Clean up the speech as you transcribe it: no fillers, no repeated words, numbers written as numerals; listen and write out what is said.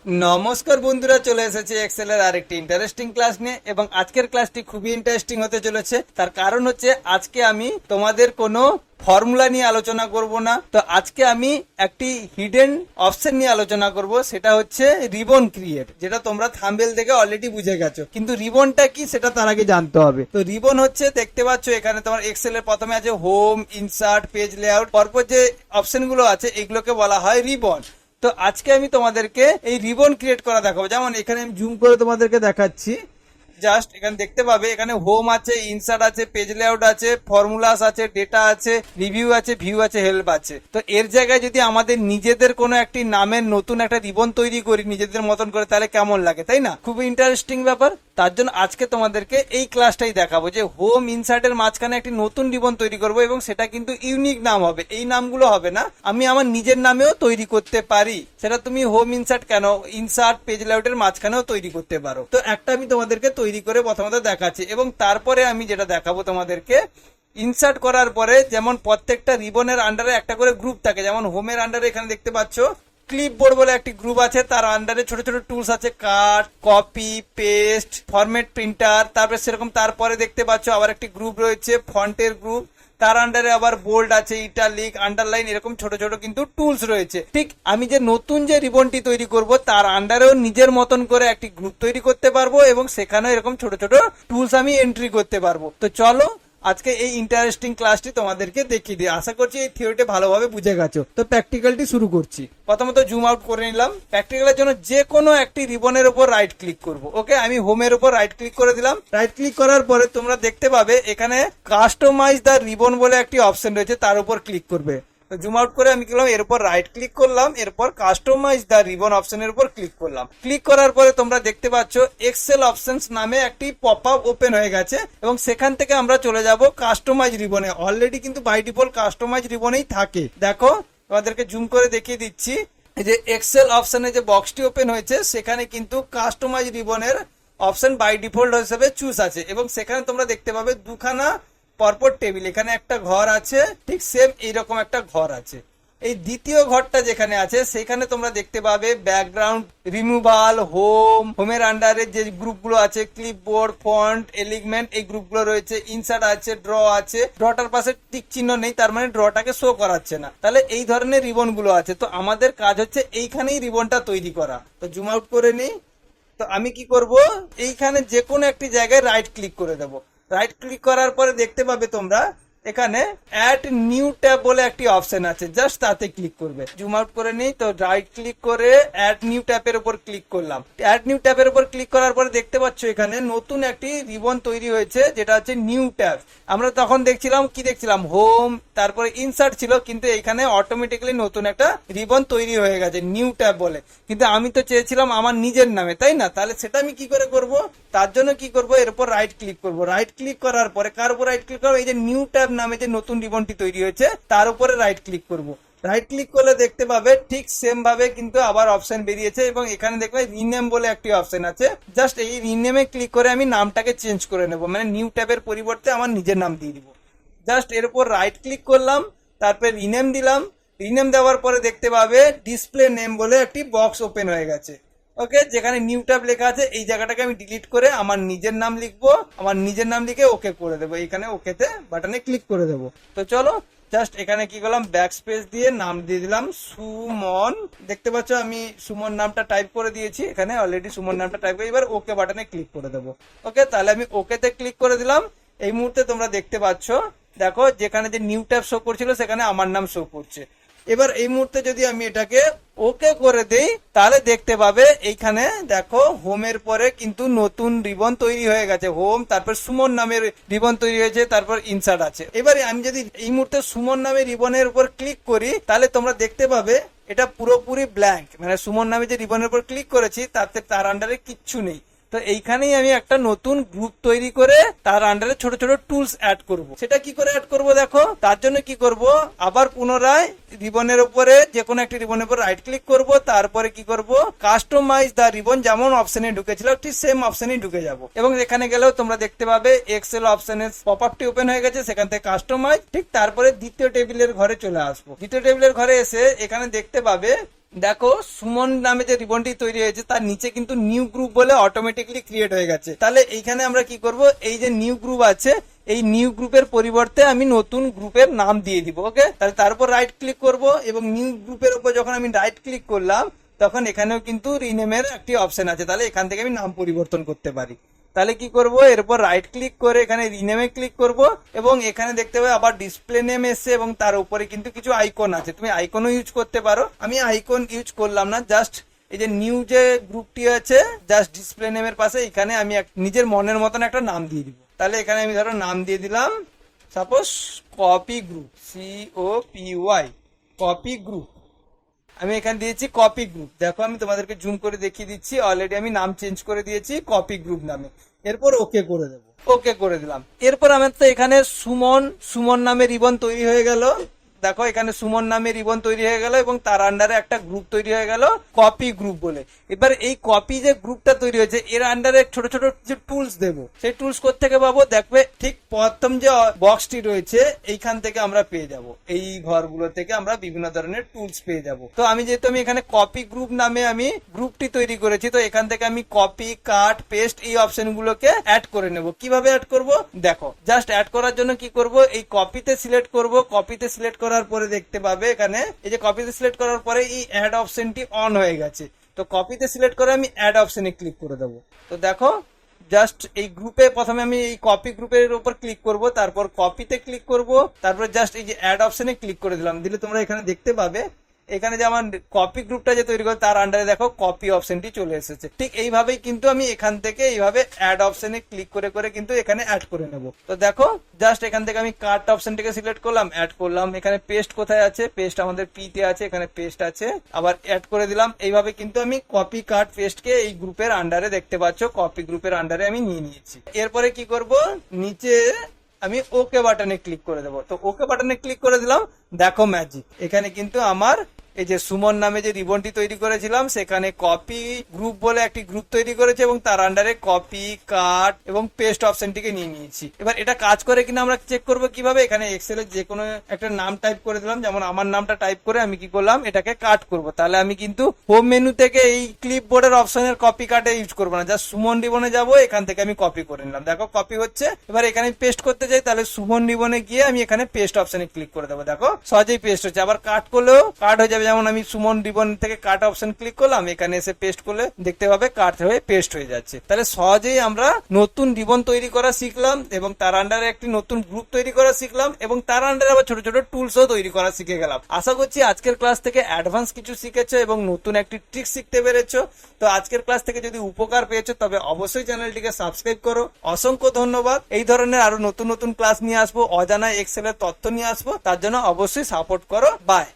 নমস্কার বন্ধুরা, চলে এসেছে এক্সেল এর আরেকটি ইন্টারেস্টিং ক্লাস নিয়ে। এবং আজকের ক্লাসটি খুবই ইন্টারেস্টিং হতে চলেছে। তার কারণ হচ্ছে আজকে আমি তোমাদের কোনো ফর্মুলা নিয়ে আলোচনা করব না, তো আজকে আমি একটি হিডেন অপশন নিয়ে আলোচনা করব। সেটা হচ্ছে রিবন ক্রিয়েট, যেটা তোমরা থাম্বনেল দেখে অলরেডি বুঝে গেছো, কিন্তু রিবনটা কি সেটা তার আগে জানতে হবে। তো রিবন হচ্ছে, দেখতে পাচ্ছ এখানে তোমার এক্সেল এর প্রথমে আছে হোম, ইনসার্ট, পেজ লেআউট, পরপর যে অপশন গুলো আছে এগুলোকে বলা হয় রিবন। তো আজকে আমি তোমাদেরকে এই রিবন ক্রিয়েট করা দেখাবো। যেমন এখানে আমি জুম করে তোমাদেরকে দেখাচ্ছি। জাস্ট এখানে দেখতে পাবে, এখানে হোম আছে, ইনসার্ট আছে, পেজ লেআউট আছে, ফর্মুলাস আছে, ডেটা আছে, রিভিউ আছে, ভিউ আছে, হেল্প আছে। তো এর জায়গায় যদি আমাদের নিজেদের কোনো একটি নামের নতুন একটা রিবন তৈরি করি নিজেদের মতন করে, তাহলে কেমন লাগে, তাই না? খুবই ইন্টারেস্টিং ব্যাপার। তার জন্য আজকে তোমাদেরকে এই ক্লাসটাই দেখাবো যে হোম ইনসার্টের মাঝখানে একটি নতুন রিবন তৈরি করব, এবং সেটা কিন্তু ইউনিক নাম হবে। এই নামগুলো হবে না, আমি আমার নিজের নামেও তৈরি করতে পারি। সেটা তুমি হোম ইনসার্ট কেন, ইনসার্ট পেজ লেআউটের মাঝখানেও তৈরি করতে পারো। তো একটা আমি তোমাদেরকে তৈরি করে প্রথমত দেখাচ্ছি, এবং তারপরে আমি যেটা দেখাবো তোমাদেরকে, ইনসার্ট করার পরে যেমন প্রত্যেকটা রিবনের আন্ডারে একটা করে গ্রুপ থাকে। যেমন হোমের আন্ডারে এখানে দেখতে পাচ্ছ ক্লিপবোর্ড বলে একটি গ্রুপ আছে, তার আন্ডারে ছোট ছোট টুলস আছে, কাট, কপি, পেস্ট, ফরম্যাট, প্রিন্টার। তারপরে সেরকম তারপরে দেখতে পাচ্ছ আবার একটি গ্রুপ রয়েছে ফন্টের গ্রুপ, তার আন্ডারে আবার বোল্ড আছে, ইটালিক, আন্ডারলাইন, এরকম ছোট ছোট কিন্তু টুলস রয়েছে। ঠিক আমি যে নতুন যে রিবনটি তৈরি করব তার আন্ডারেও নিজের মতন করে একটি গ্রুপ তৈরি করতে পারবো, এবং সেখানেও এরকম ছোট ছোট টুলস আমি এন্ট্রি করতে পারবো। তো চলো আজকে এই ইন্টারেস্টিং ক্লাসটি তোমাদেরকে দেখিয়ে দিই। আশা করছি এই থিওরিটা ভালোভাবে বুঝে গেছো। তো প্র্যাকটিক্যালটি শুরু করছি। প্রথমত জুম আউট করে নিলাম। প্র্যাকটিক্যালের জন্য যে কোনো একটি রিবনের উপর রাইট ক্লিক করব। ওকে, আমি হোমের উপর রাইট ক্লিক করে দিলাম। রাইট ক্লিক করার পরে তোমরা দেখতে পাবে এখানে কাস্টমাইজ দ্য রিবন বলে একটি অপশন রয়েছে, তার উপর ক্লিক করবে। জুম আউট করে আমি করলাম, এর উপর রাইট ক্লিক করলাম, এরপর কাস্টমাইজ দ্য রিবন অপশনের উপর ক্লিক করলাম। ক্লিক করার পরে তোমরা দেখতে পাচ্ছ এক্সেল অপশনস নামে একটি পপ আপ ওপেন হয়ে গেছে, এবং সেখান থেকে আমরা চলে যাব কাস্টমাইজ রিবনে। অলরেডি কিন্তু বাই ডিফল্ট কাস্টমাইজ রিবনেই থাকে। দেখো তোমাদেরকে জুম করে দেখিয়ে দিচ্ছি, এই যে এক্সেল অপশনে যে বক্সটি ওপেন হয়েছে সেখানে কিন্তু কাস্টমাইজ রিবনের অপশন বাই ডিফল্ট হিসেবে চুজ আছে, এবং সেখানে তোমরা দেখতে পাবে দুখানা পরপর টেবিল। এখানে একটা ঘর আছে, ঠিক সেম এইরকম একটা ঘর আছে। এই দ্বিতীয় ঘরটা যেখানে আছে সেখানে তোমরা দেখতে পাবে ব্যাকগ্রাউন্ড, রিমুভাল, হোমের আন্ডারে যে গ্রুপগুলো আছে, ক্লিপবোর্ড, ফন্ট, এলিমেন্ট, এই গ্রুপগুলো রয়েছে। ইনসার্ট আছে, ড্র আছে, ড্রটার পাশে টিক চিহ্ন নেই, তার মানে ড্রটাকে শো করাচ্ছে না। তাহলে এই ধরনের রিবন গুলো আছে। তো আমাদের কাজ হচ্ছে এইখানেই রিবনটা তৈরি করা। তো জুম আউট করে নিই। তো আমি কি করব, এইখানে যে কোনো একটি জায়গায় রাইট ক্লিক করে দেবো। রাইট ক্লিক করার পরে দেখতে পাবে তোমরা এখানে অ্যাড নিউ ট্যাব বলে একটি অপশন আছে, জাস্ট তাতে ক্লিক করবে। জুম আউট করে নিই। তো রাইট ক্লিক করে অ্যাড নিউ ট্যাবের উপর ক্লিক করলাম। অ্যাড নিউ ট্যাবের উপর ক্লিক করার পরে দেখতে পাচ্ছ এখানে নতুন একটি রিবন তৈরি হয়েছে, যেটা হচ্ছে নিউ ট্যাব। আমরা তখন দেখছিলাম কি দেখছিলাম, হোম, তারপরে ইনসার্ট ছিল, কিন্তু এখানে অটোমেটিক্যালি নতুন একটা রিবন তৈরি হয়ে গেছে নিউ ট্যাব বলে। কিন্তু আমি তো চেয়েছিলাম আমার নিজের নামে, তাই না? তাহলে সেটা আমি কি করে করব? তার জন্য কি করব, এর উপর রাইট ক্লিক করব। রাইট ক্লিক করার পরে কার উপর রাইট ক্লিক করবো? এই যে নিউ ট্যাব নামে যে নতুন রিবনটি তৈরি হয়েছে তার উপরে রাইট ক্লিক করব। রাইট ক্লিক করলে দেখতে পাবে ঠিক সেম ভাবে কিন্তু আবার অপশন বেরিয়েছে, এবং এখানে দেখবে রিনেম বলে একটি অপশন আছে। জাস্ট এই রিনেমে ক্লিক করে আমি নামটাকে চেঞ্জ করে নেব, মানে নিউ ট্যাবের পরিবর্তে আমার নিজের নাম দিয়ে দিব। জাস্ট এর উপর রাইট ক্লিক করলাম, তারপরে রিনেম দিলাম। রিনেম দেওয়ার পরে দেখতে পাবে ডিসপ্লে নেম বলে একটি বক্স ওপেন হয়ে গেছে। ওকে, যেখানে নিউ ট্যাব লেখা আছে এই জায়গাটাকে আমি ডিলিট করে আমার নিজের নাম লিখবো। আমার নিজের নাম লিখে ওকে করে দেবো। এখানে ওকেতে বাটনে ক্লিক করে দেবো। তো চলো জাস্ট এখানে কি করলাম, ব্যাক স্পেস দিয়ে নাম দিয়ে দিলাম সুমন। দেখতে পাচ্ছ আমি সুমন নামটা টাইপ করে দিয়েছি, এখানে অলরেডি সুমন নামটা টাইপ করে এবার ওকে বাটনে ক্লিক করে দেবো। ওকে, তাহলে আমি ওকেতে ক্লিক করে দিলাম। এই মুহূর্তে তোমরা দেখতে পাচ্ছ, দেখো যেখানে যে নিউ ট্যাব শো করছিল সেখানে আমার নাম শো করছে। এবার এই মুহূর্তে যদি আমি এটাকে ওকে করে দেই, তাহলে দেখতে পাবে এইখানে দেখো হোমের পরে কিন্তু নতুন রিবন তৈরি হয়ে গেছে। হোম, তারপর সুমন নামের রিবন তৈরি হয়েছে, তারপর ইনসার্ট আছে। এবারে আমি যদি এই মুহূর্তে সুমন নামের রিবনের উপর ক্লিক করি, তাহলে তোমরা দেখতে পাবে এটা পুরোপুরি ব্ল্যাঙ্ক, মানে সুমন নামে যে রিবনের উপর ক্লিক করেছি তার আন্ডারে কিচ্ছু নেই। তো এইখানেই আমি একটা নতুন গ্রুপ তৈরি করে তার আন্ডারে ছোট ছোট টুলস অ্যাড করব। সেটা কি করে অ্যাড করব দেখো, তার জন্য কি করব, আবার পুনরায় রিবনের উপরে যে কোনো একটি রিবনের উপর রাইট ক্লিক করব, তারপরে কি করব, কাস্টমাইজ দা রিবন, যেমন অপশনে ঢুকেছিল ঠিক সেম অপশনে ঢুকে যাব। এবং এখানে গেলেও তোমরা দেখতে পাবে এক্সেল অপশনের পপ আপটি ওপেন হয়ে গেছে, সেখান থেকে কাস্টমাইজ। ঠিক তারপরে দ্বিতীয় টেবিলের ঘরে চলে আসবো। দ্বিতীয় টেবিলের ঘরে এসে এখানে দেখতে পাবে দেখো সুমন নামে যে রিবনটি তৈরি হয়েছে তার নিচে কিন্তু নিউ গ্রুপ বলে অটোমেটিকলি ক্রিয়েট হয়ে গেছে। তাহলে এইখানে আমরা কি করব, এই যে নিউ গ্রুপ আছে এই নিউ গ্রুপের পরিবর্তে আমি নতুন গ্রুপের নাম দিয়ে দিব। ওকে, তাহলে তারপর রাইট ক্লিক করব এবং নিউ গ্রুপের উপর যখন আমি রাইট ক্লিক করলাম তখন এখানেও কিন্তু রিনেমের একটি অপশন আছে, তাহলে এখান থেকে আমি নাম পরিবর্তন করতে পারি। তাহলে কি করব, এরপর রাইট ক্লিক করে এখানে রিনেমে ক্লিক করব এবং এখানে দেখতে পাবে আবার ডিসপ্লে নেম এসছে এবং তার উপরে কিন্তু কিছু আইকন আছে, তুমি আইকনও ইউজ করতে পারো। আমি আইকন ইউজ করলাম না, জাস্ট এই যে নিউ যে গ্রুপটি আছে জাস্ট ডিসপ্লে নেমের পাশে এখানে আমি নিজের মনের মতন একটা নাম দিয়ে দিব। তাহলে এখানে আমি ধরো নাম দিয়ে দিলাম suppose copy group, COPY, copy group. আমি এখানে দিয়েছি কপি গ্রুপ। দেখো আমি তোমাদেরকে জুম করে দেখিয়ে দিচ্ছি, অলরেডি আমি নাম চেঞ্জ করে দিয়েছি কপি গ্রুপ নামে। এরপর ওকে করে দেবো, ওকে করে দিলাম। এরপর আমার তো এখানে সুমন নামে রিবন তৈরি হয়ে গেল। দেখো এখানে সুমন নামে রিবন তৈরি হয়ে গেল এবং তার আন্ডারে একটা গ্রুপ তৈরি হয়ে গেল কপি গ্রুপ বলে। এবার এই কপি যে গ্রুপটা তৈরি হয়েছে এর আন্ডারে ছোট ছোট যে টুলস দেবো, সেই টুলস কোত্থেকে পাবো, দেখবে ঠিক প্রথম যে বক্সটি রয়েছে এইখান থেকে আমরা পেয়ে যাব। এই ঘরগুলো থেকে আমরা বিভিন্ন ধরনের টুলস পেয়ে যাব। তো আমি যেহেতু আমি এখানে কপি গ্রুপ নামে আমি গ্রুপটি তৈরি করেছি, তো এখান থেকে আমি কপি, কাট, পেস্ট এই অপশন গুলোকে অ্যাড করে নেব। কিভাবে অ্যাড করব, দেখো জাস্ট অ্যাড করার জন্য কি করব, এই কপিতে সিলেক্ট করব। কপিতে সিলেক্ট করার পরে দেখতে পাবে এখানে এই যে কপিতে সিলেক্ট করার পরে এই অ্যাড অপশনটি অন হয়ে গেছে। তো কপিতে সিলেক্ট করে আমি অ্যাড অপশনে ক্লিক করে দেবো। তো দেখো জাস্ট এই গ্রুপে প্রথমে আমি এই কপি গ্রুপের উপর ক্লিক করব, তারপর কপিতে ক্লিক করব, তারপর জাস্ট এই যে অ্যাড অপশনে ক্লিক করে দিলাম। দিলে তোমরা এখানে দেখতে পাবে এখানে যে আমার কপি গ্রুপটা যে তৈরি করে তার আন্ডারে দেখো কপি অপশনটি চলে এসেছে। ঠিক এইভাবেই কিন্তু আমি এখান থেকে এইভাবে অ্যাড অপশনে ক্লিক করে করে কিন্তু এখানে অ্যাড করে নেব। তো দেখো জাস্ট এখান থেকে আমি কাট অপশনটিকে সিলেক্ট করলাম, অ্যাড করলাম। এখানে পেস্ট কোথায় আছে, পেস্ট আমাদের পি তে আছে, এখানে পেস্ট আছে, আবার অ্যাড করে দিলাম। এইভাবে কিন্তু আমি কপি, কাট, পেস্টকে এই গ্রুপের আন্ডারে দেখতে পাচ্ছ কপি গ্রুপের আন্ডারে আমি নিয়ে নিয়েছি। এরপরে কি করব, নিচে আমি ওকে বাটনে ক্লিক করে দেবো। তো ওকে বাটনে ক্লিক করে দিলাম, দেখো ম্যাজিক, এখানে কিন্তু আমার এই যে সুমন নামে যে রিবনটি তৈরি করেছিলাম সেখানে কপি গ্রুপ বলে একটি গ্রুপ তৈরি করেছে এবং তার আন্ডারে কপি, কাট এবং পেস্ট অপশনটিকে নিয়ে নিয়েছি। এবার এটা কাজ করে কিনা আমরা চেক করব কিভাবে, এখানে এক্সেলে যে কোনো একটা নাম টাইপ করে দিলাম, যেমন আমার নামটা টাইপ করে আমি কি করলাম এটাকে কাট করব। তাহলে আমি কিন্তু হোম মেনু থেকে এই ক্লিপ বোর্ডের অপশনের কপি কাটে ইউজ করবো না, জাস্ট সুমন রিবনে যাবো, এখান থেকে আমি কপি করে নিলাম। দেখো কপি হচ্ছে। এবার এখানে পেস্ট করতে চাই, তাহলে সুমন রিবনে গিয়ে আমি এখানে পেস্ট অপশনে ক্লিক করে দেবো। দেখো সহজেই পেস্ট হচ্ছে। আবার কাট করলেও কাট হয়ে যাবে, যেমন আমি সুমন রিবন থেকে কাট অপশন ক্লিক করলাম, এখানে এসে পেস্ট করলে দেখতে পাবে কাট হয়ে পেস্ট হয়ে যাচ্ছে। তাহলে সহজেই আমরা নতুন রিবন তৈরি করা শিখলাম এবং তার আন্ডারে একটি নতুন গ্রুপ তৈরি করা শিখলাম এবং তার আন্ডারে আবার ছোট ছোট টুলসও তৈরি করা শিখে গেলাম। আশা করছি আজকের ক্লাস থেকে অ্যাডভান্স কিছু শিখেছো এবং নতুন একটি ট্রিক শিখতে পেরেছো। তো আজকের ক্লাস থেকে যদি উপকার পেয়েছো তবে অবশ্যই চ্যানেলটিকে সাবস্ক্রাইব করো। অসংখ্য ধন্যবাদ। এই ধরনের আরো নতুন নতুন ক্লাস নিয়ে আসবো, অজানা এক্সেলের তথ্য নিয়ে আসবো, তার জন্য অবশ্যই সাপোর্ট করো। বাই।